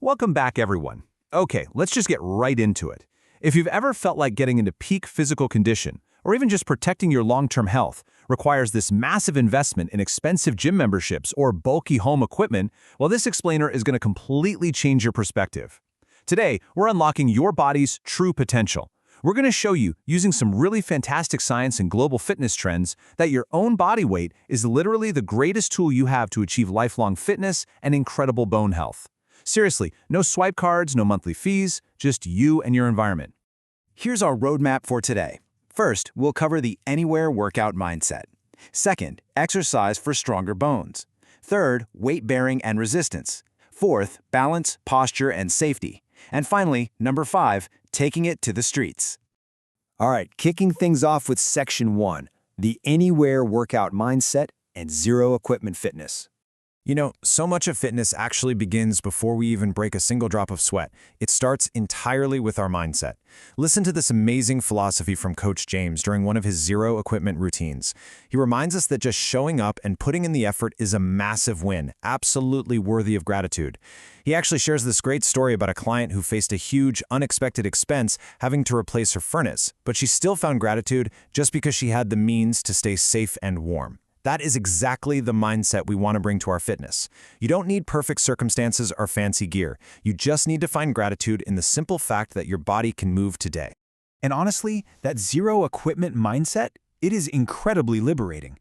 Welcome back, everyone. Okay, let's just get right into it. If you've ever felt like getting into peak physical condition, or even just protecting your long-term health, requires this massive investment in expensive gym memberships or bulky home equipment, well, this explainer is going to completely change your perspective. Today, we're unlocking your body's true potential. We're going to show you, using some really fantastic science and global fitness trends, that your own body weight is literally the greatest tool you have to achieve lifelong fitness and incredible bone health. Seriously, no swipe cards, no monthly fees, just you and your environment. Here's our roadmap for today. First, we'll cover the anywhere workout mindset. Second, exercise for stronger bones. Third, weight bearing and resistance. Fourth, balance, posture, and safety. And finally, number 5, taking it to the streets. All right, kicking things off with Section 1, the anywhere workout mindset and zero equipment fitness. You know, so much of fitness actually begins before we even break a single drop of sweat. It starts entirely with our mindset. Listen to this amazing philosophy from Coach James during one of his zero equipment routines. He reminds us that just showing up and putting in the effort is a massive win, absolutely worthy of gratitude. He actually shares this great story about a client who faced a huge, unexpected expense having to replace her furnace, but she still found gratitude just because she had the means to stay safe and warm. That is exactly the mindset we want to bring to our fitness. You don't need perfect circumstances or fancy gear. You just need to find gratitude in the simple fact that your body can move today. And honestly, that zero equipment mindset, it is incredibly liberating.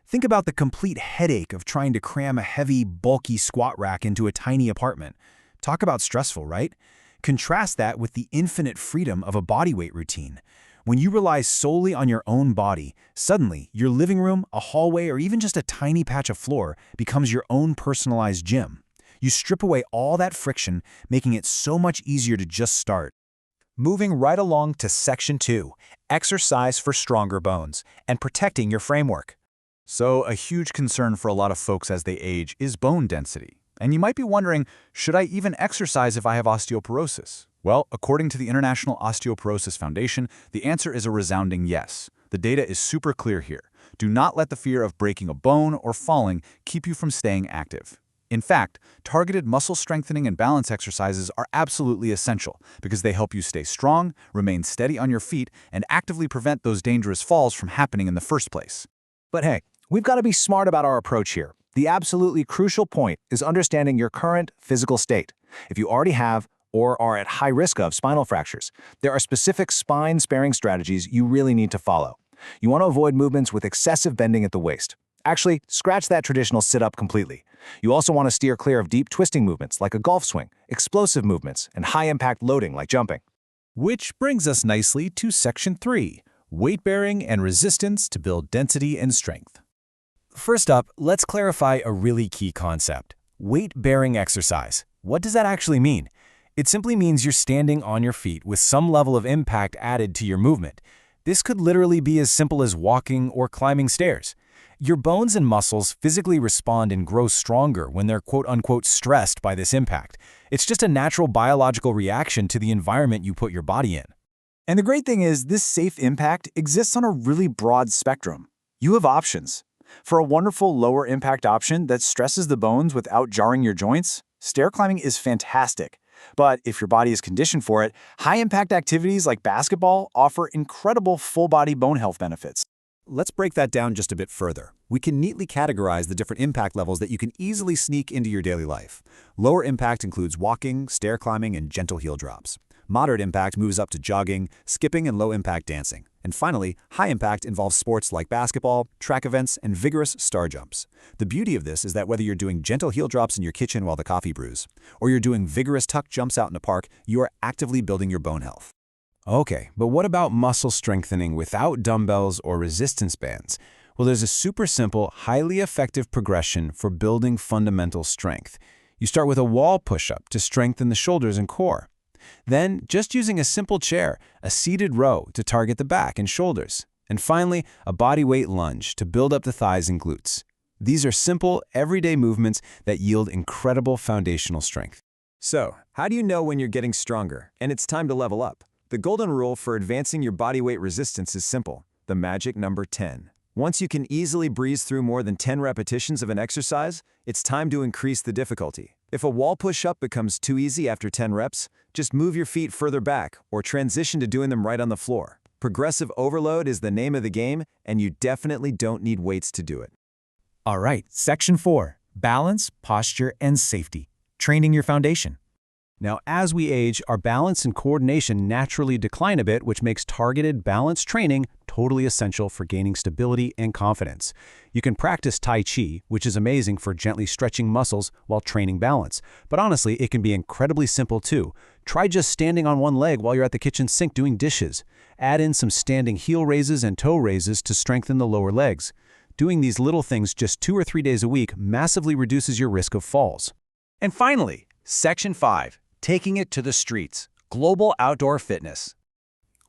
Think about the complete headache of trying to cram a heavy, bulky squat rack into a tiny apartment. Talk about stressful, right? Contrast that with the infinite freedom of a bodyweight routine. When you rely solely on your own body, suddenly your living room, a hallway, or even just a tiny patch of floor becomes your own personalized gym. You strip away all that friction, making it so much easier to just start. Moving right along to Section 2, exercise for stronger bones and protecting your framework. So, a huge concern for a lot of folks as they age is bone density. And you might be wondering, should I even exercise if I have osteoporosis? Well, according to the International Osteoporosis Foundation, the answer is a resounding yes. The data is super clear here. Do not let the fear of breaking a bone or falling keep you from staying active. In fact, targeted muscle strengthening and balance exercises are absolutely essential because they help you stay strong, remain steady on your feet, and actively prevent those dangerous falls from happening in the first place. But hey, we've got to be smart about our approach here. The absolutely crucial point is understanding your current physical state. If you already have or are at high risk of spinal fractures, there are specific spine-sparing strategies you really need to follow. You want to avoid movements with excessive bending at the waist. Actually, scratch that traditional sit-up completely. You also want to steer clear of deep twisting movements like a golf swing, explosive movements, and high-impact loading like jumping. Which brings us nicely to Section 3, weight bearing and resistance to build density and strength. First up, let's clarify a really key concept. Weight-bearing exercise. What does that actually mean? It simply means you're standing on your feet with some level of impact added to your movement. This could literally be as simple as walking or climbing stairs. Your bones and muscles physically respond and grow stronger when they're quote-unquote stressed by this impact. It's just a natural biological reaction to the environment you put your body in. And the great thing is, this safe impact exists on a really broad spectrum. You have options. For a wonderful lower impact option that stresses the bones without jarring your joints, stair climbing is fantastic. But if your body is conditioned for it, high-impact activities like basketball offer incredible full-body bone health benefits. Let's break that down just a bit further. We can neatly categorize the different impact levels that you can easily sneak into your daily life. Lower impact includes walking, stair climbing, and gentle heel drops. Moderate impact moves up to jogging, skipping, and low-impact dancing. And finally, high impact involves sports like basketball, track events, and vigorous star jumps. The beauty of this is that whether you're doing gentle heel drops in your kitchen while the coffee brews, or you're doing vigorous tuck jumps out in a park, you are actively building your bone health. Okay, but what about muscle strengthening without dumbbells or resistance bands? Well, there's a super simple, highly effective progression for building fundamental strength. You start with a wall push-up to strengthen the shoulders and core. Then, just using a simple chair, a seated row to target the back and shoulders. And finally, a bodyweight lunge to build up the thighs and glutes. These are simple, everyday movements that yield incredible foundational strength. So, how do you know when you're getting stronger and it's time to level up? The golden rule for advancing your bodyweight resistance is simple, the magic number 10. Once you can easily breeze through more than 10 repetitions of an exercise, it's time to increase the difficulty. If a wall push-up becomes too easy after 10 reps, just move your feet further back or transition to doing them right on the floor. Progressive overload is the name of the game, and you definitely don't need weights to do it. All right, Section 4. Balance, posture, and safety. Training your foundation. Now, as we age, our balance and coordination naturally decline a bit, which makes targeted balance training totally essential for gaining stability and confidence. You can practice Tai Chi, which is amazing for gently stretching muscles while training balance. But honestly, it can be incredibly simple too. Try just standing on one leg while you're at the kitchen sink doing dishes. Add in some standing heel raises and toe raises to strengthen the lower legs. Doing these little things just 2 or 3 days a week massively reduces your risk of falls. And finally, Section 5. Taking it to the streets. Global outdoor fitness.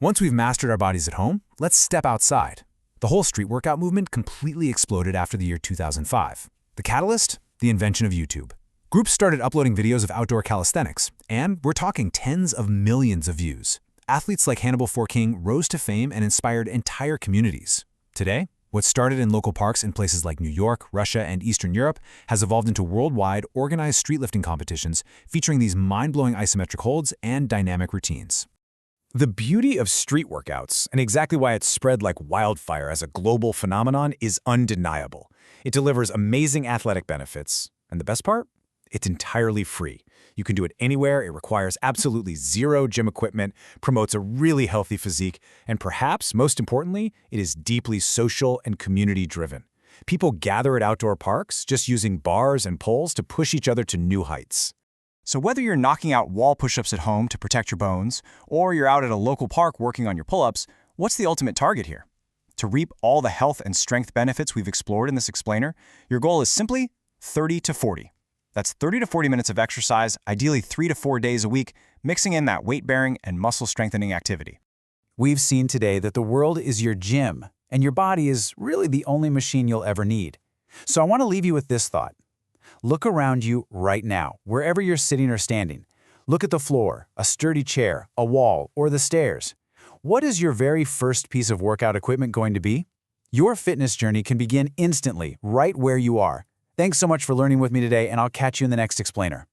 Once we've mastered our bodies at home, let's step outside. The whole street workout movement completely exploded after the year 2005. The catalyst? The invention of YouTube. Groups started uploading videos of outdoor calisthenics, and we're talking tens of millions of views. Athletes like Hannibal Forking rose to fame and inspired entire communities. Today, what started in local parks in places like New York, Russia, and Eastern Europe has evolved into worldwide, organized street lifting competitions featuring these mind-blowing isometric holds and dynamic routines. The beauty of street workouts, and exactly why it's spread like wildfire as a global phenomenon, is undeniable. It delivers amazing athletic benefits, and the best part? It's entirely free. You can do it anywhere, it requires absolutely zero gym equipment, promotes a really healthy physique, and perhaps, most importantly, it is deeply social and community-driven. People gather at outdoor parks, just using bars and poles to push each other to new heights. So whether you're knocking out wall push-ups at home to protect your bones, or you're out at a local park working on your pull-ups, what's the ultimate target here? To reap all the health and strength benefits we've explored in this explainer, your goal is simply 30 to 40. That's 30 to 40 minutes of exercise, ideally 3 to 4 days a week, mixing in that weight-bearing and muscle-strengthening activity. We've seen today that the world is your gym, and your body is really the only machine you'll ever need. So I want to leave you with this thought. Look around you right now, wherever you're sitting or standing. Look at the floor, a sturdy chair, a wall, or the stairs. What is your very first piece of workout equipment going to be? Your fitness journey can begin instantly, right where you are. Thanks so much for learning with me today, and I'll catch you in the next explainer.